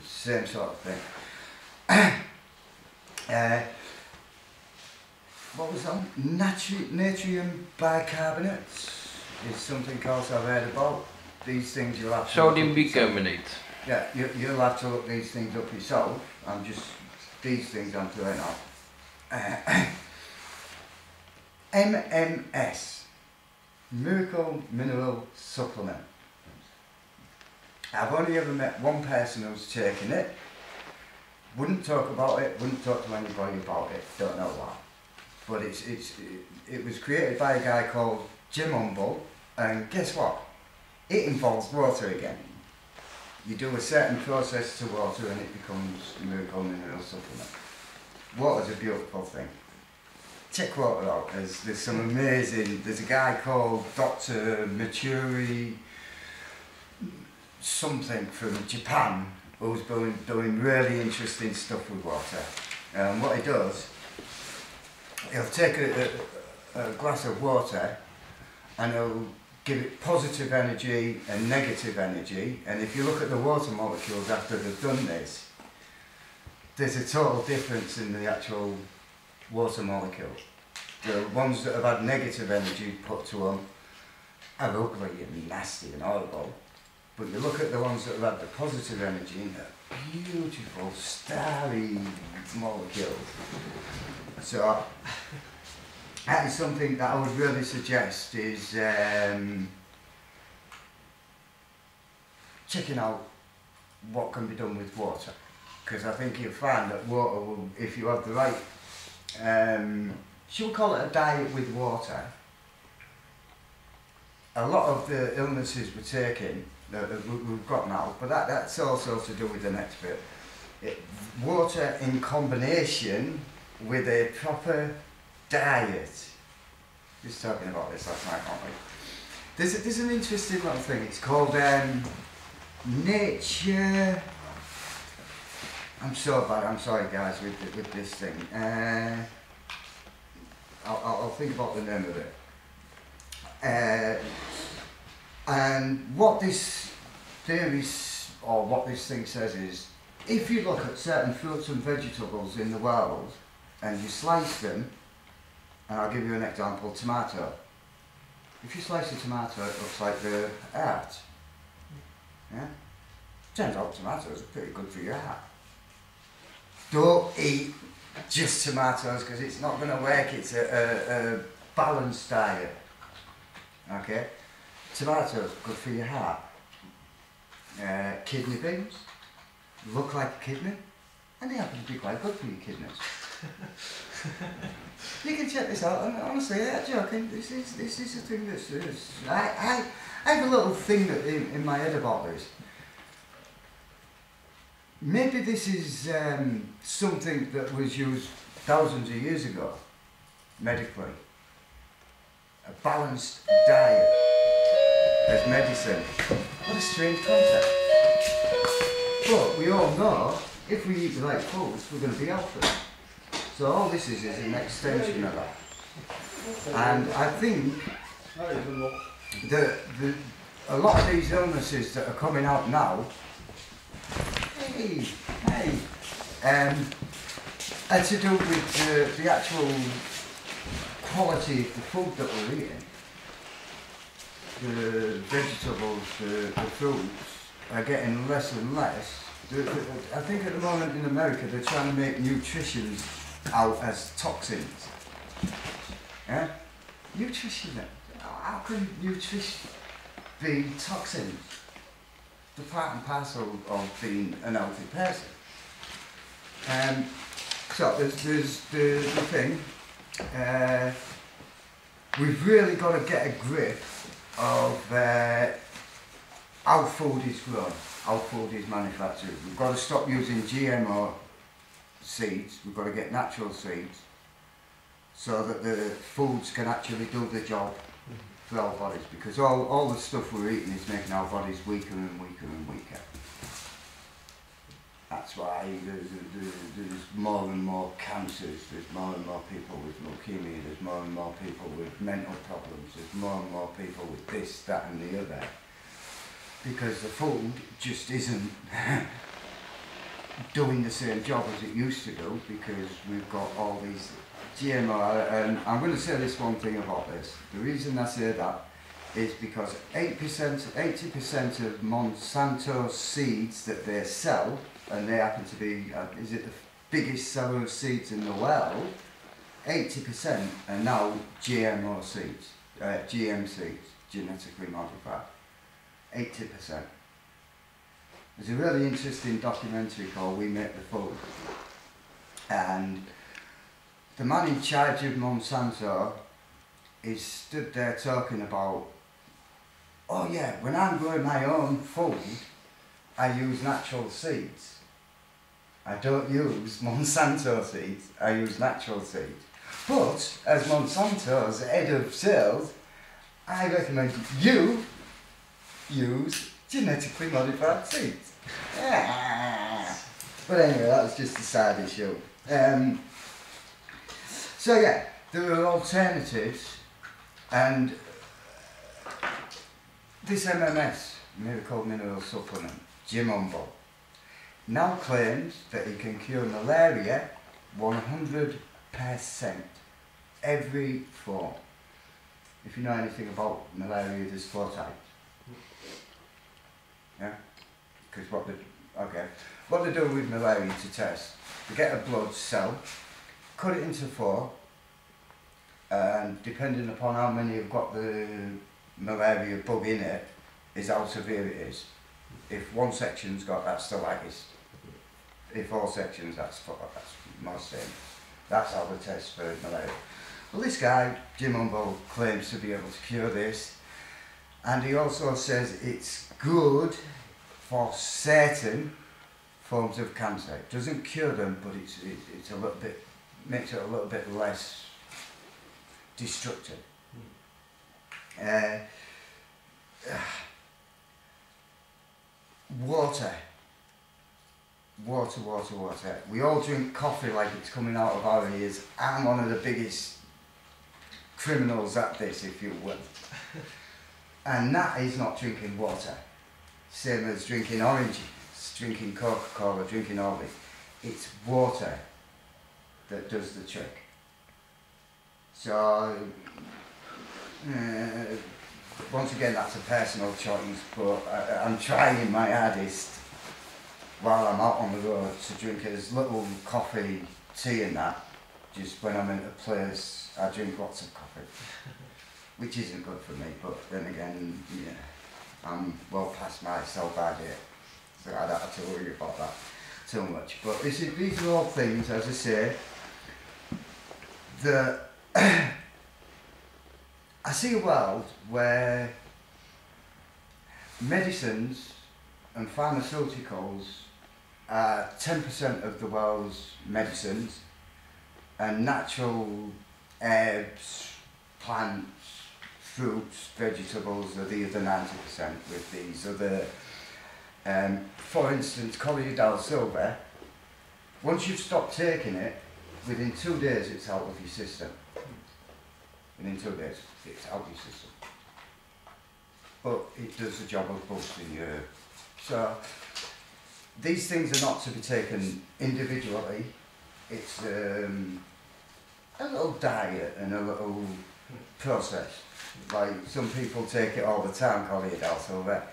same sort of thing. What was that? Natrium bicarbonates is something else I've heard about. These things you'll have to Sodium bicarbonate. Yeah, you'll have to look these things up yourself. These things I'm throwing out. MMS, Miracle Mineral Supplement. I've only ever met one person who's taken it. Wouldn't talk about it, wouldn't talk to anybody about it, don't know why. But it was created by a guy called Jim Humble, and guess what? It involves water again. You do a certain process to water and it becomes a Miracle Mineral Supplement. Water's a beautiful thing. Check water out, there's some amazing, there's a guy called Dr. Matsuri something from Japan who's doing really interesting stuff with water. And what he does, he'll take a glass of water and he'll give it positive energy and negative energy, and if you look at the water molecules after they've done this, there's a total difference in the actual water molecules. The ones that have had negative energy put to them are ugly and nasty and horrible, but you look at the ones that have had the positive energy and they're beautiful, starry molecules. So that is something that I would really suggest is checking out what can be done with water, because I think you'll find that water will, if you have the right, should we call it a diet with water, a lot of the illnesses we're taking, that we've got now, but that's also to do with the next bit. Water in combination with a proper diet. Just talking about this last night, aren't we? There's an interesting little thing. It's called Nature. I'm so bad. I'm sorry, guys, with this thing. I'll think about the name of it. And what this theory or what this thing says is, if you look at certain fruits and vegetables in the world and you slice them, and I'll give you an example, tomato. If you slice a tomato, it looks like the heart. Yeah? Turns out tomatoes are pretty good for your heart. Don't eat just tomatoes because it's not going to work. It's a balanced diet. Okay? Tomatoes, good for your heart. Kidney beans, look like a kidney, and they happen to be quite good for your kidneys. You can check this out, and honestly, I'm joking, this is a thing that's, I have a little thing that in my head about this. Maybe this is something that was used thousands of years ago, medically. A balanced diet as medicine. What a strange concept. But we all know, if we eat the right foods, we're going to be healthy. So all this is an extension of that. And I think that a lot of these illnesses that are coming out now, are to do with the actual quality of the food that we're eating. The vegetables, the fruits are getting less and less. I think at the moment in America they're trying to make nutrition out as toxins. Yeah? Nutrition. How can nutrition be toxins? The part and parcel of being an healthy person. So there's the thing. We've really got to get a grip of how food is grown, how food is manufactured. We've got to stop using GMO seeds, we've got to get natural seeds so that the foods can actually do the job for our bodies, because all the stuff we're eating is making our bodies weaker and weaker and weaker. That's why there's more and more cancers, there's more and more people with leukemia, there's more and more people with mental problems, there's more and more people with this, that and the other. Because the food just isn't doing the same job as it used to do, because we've got all these GMO, and I'm going to say this one thing about this. The reason I say that is because 80% of Monsanto's seeds that they sell, and they happen to be, is it the biggest seller of seeds in the world, 80% are now GMO seeds, GM seeds, genetically modified. 80%. There's a really interesting documentary called We Make the Food, and the man in charge of Monsanto is stood there talking about, oh yeah, when I'm growing my own food, I use natural seeds. I don't use Monsanto seeds, I use natural seeds. But as Monsanto's head of sales, I recommend you use genetically modified seeds. But anyway, that's just a side issue. So yeah, there are alternatives, and this MMS, Miracle Mineral Supplement, Jim Humble, now claims that it can cure malaria 100%, every form. If you know anything about malaria, there's 4 types. Yeah? Because what they do with malaria to test, they get a blood cell, cut it into 4, and depending upon how many have got the malaria bug in it, is how severe it is. If one section's got, that's the lightest. If all sections, that's most serious. That's how they test for malaria. Well, this guy, Jim Humble, claims to be able to cure this, and he also says it's good for certain forms of cancer. It doesn't cure them, but it's a little bit, makes it a little bit less destructive. Water. We all drink coffee like it's coming out of our ears. I'm one of the biggest criminals at this, if you will. And that is not drinking water. Same as drinking orange juice, drinking Coca-Cola, drinking all this. It's water that does the trick. So, once again, that's a personal choice, but I'm trying my hardest while I'm out on the road to drink as little coffee, tea and that. Just when I'm in a place, I drink lots of coffee, which isn't good for me, but then again, yeah, I'm well past my sell-by date, so I don't have to worry about that too much. But these are all things, as I say, that I see a world where medicines and pharmaceuticals are 10% of the world's medicines, and natural herbs, plants, fruits, vegetables are the other 90% with these other, for instance, Collier del Silver. Once you've stopped taking it, within 2 days it's out of your system. Within 2 days it's out of your system. But it does the job of boosting your... So, these things are not to be taken individually. It's a little diet and a little process. Like some people take it all the time, Collier del Silver.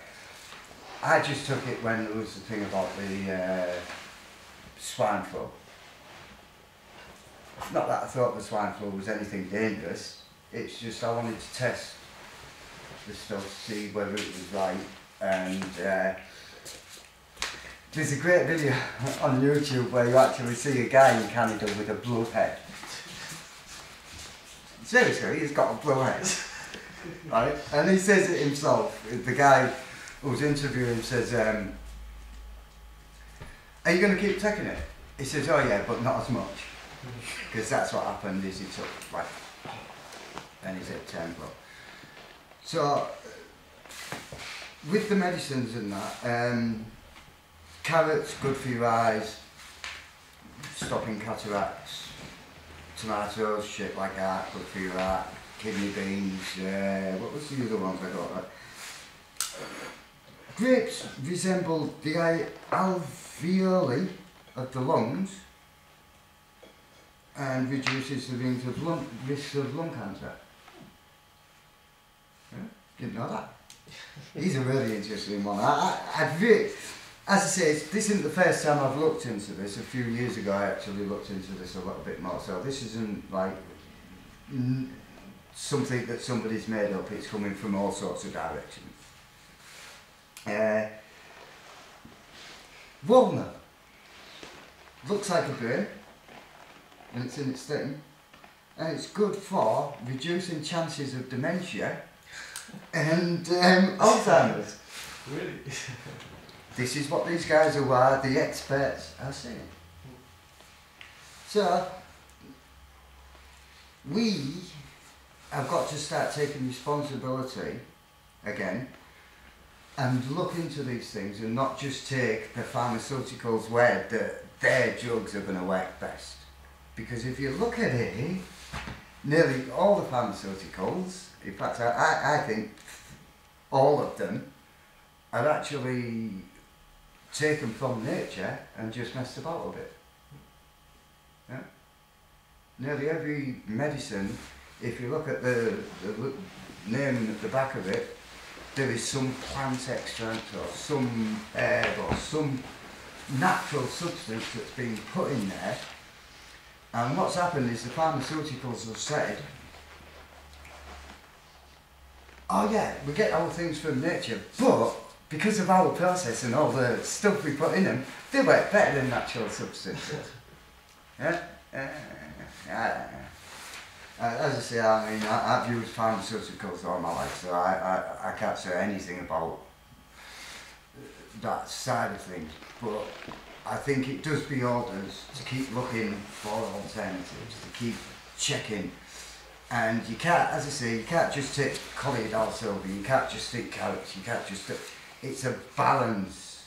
I just took it when there was the thing about the swine flu. Not that I thought the swine flu was anything dangerous. It's just I wanted to test the stuff to see whether it was right. And there's a great video on YouTube where you actually see a guy in Canada with a blue head. Seriously, he's got a blue head. Right? And he says it himself. The guy who's interviewing him says, are you going to keep taking it? He says, oh yeah, but not as much. Because that's what happened, is he took like, and he's at 10 block. So, with the medicines and that, carrots, good for your eyes, stopping cataracts, tomatoes, shit like that, good for your heart, kidney beans, what was the other ones I got? Grapes resemble the alveoli of the lungs and reduces the risk of lung cancer. Yeah? Didn't know that. He's a really interesting one. As I say, this isn't the first time I've looked into this. A few years ago I actually looked into this a little bit more, so this isn't like something that somebody's made up. It's coming from all sorts of directions. Walnut looks like a brain and it's in its thing, and it's good for reducing chances of dementia and Alzheimer's. Really? This is what these guys who are the experts are saying. So we have got to start taking responsibility again and look into these things and not just take the pharmaceuticals where their drugs are going to work best. Because if you look at it, nearly all the pharmaceuticals, in fact I think all of them, are actually taken from nature and just messed about a bit. Yeah? Nearly every medicine, if you look at the name at the back of it, there is some plant extract or some herb or some natural substance that's been put in there. And what's happened is the pharmaceuticals have said, oh yeah, we get all things from nature, but because of our process and all the stuff we put in them, they work better than natural substances. Yeah? As I say, I mean, I've used pharmaceuticals all my life, so I can't say anything about that side of things, but I think it does behoove us to keep looking for alternatives, to keep checking. And you can't, as I say, you can't just take colloidal silver, you can't just take carrots, you can't just... It's a balance,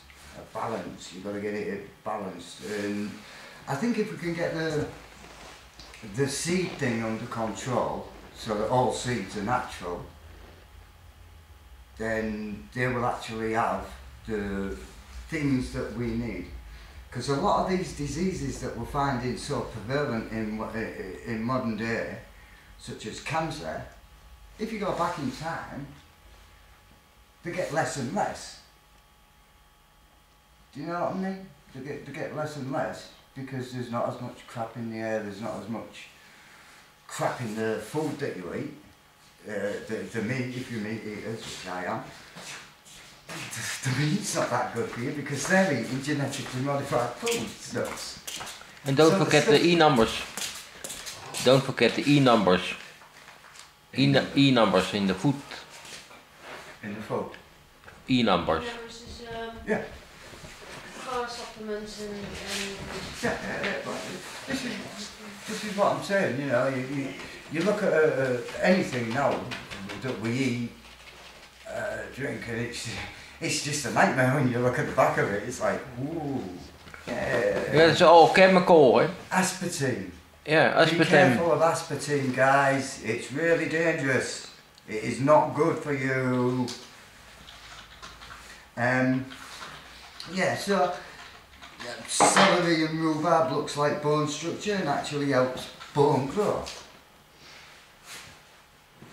you've got to get it balanced. And I think if we can get the seed thing under control, so that all seeds are natural, then they will actually have the things that we need. Because a lot of these diseases that we're finding so prevalent in modern day, such as cancer, if you go back in time, they get less and less. Do you know what I mean? They get less and less because there's not as much crap in the air, there's not as much crap in the food that you eat. The meat, if you're meat eaters, which I am, the meat's not that good for you because they're eating genetically modified foods. And don't forget the E-numbers. Don't forget the E-numbers. E-numbers in the food. In the food? E-numbers. Yeah. Car supplements and yeah. This is what I'm saying, you know, you look at anything now that we eat, drink, and it's just a nightmare when you look at the back of it. It's like, ooh, yeah. Yeah, it's all chemical, eh? Aspartame. Yeah, aspartame. Be careful of aspartame, guys. It's really dangerous. It is not good for you. Yeah, so celery and rhubarb looks like bone structure and actually helps bone growth.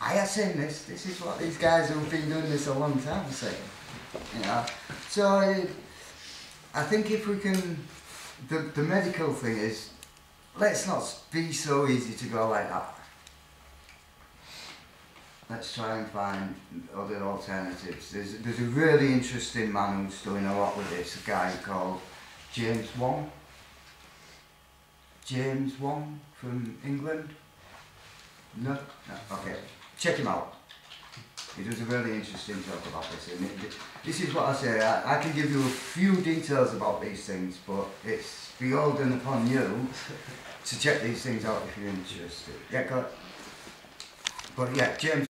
I have seen this. This is what these guys who've been doing this a long time are saying. You know, so I think if we can, the medical thing is, let's not be so easy to go like that. Let's try and find other alternatives. There's a really interesting man who's doing a lot with this, a guy called James Wong. James Wong from England? No? No, okay. Check him out. He does a really interesting talk about this. And this is what I say, I can give you a few details about these things, but it's beholden upon you to check these things out if you're interested. Yeah, go. But yeah, James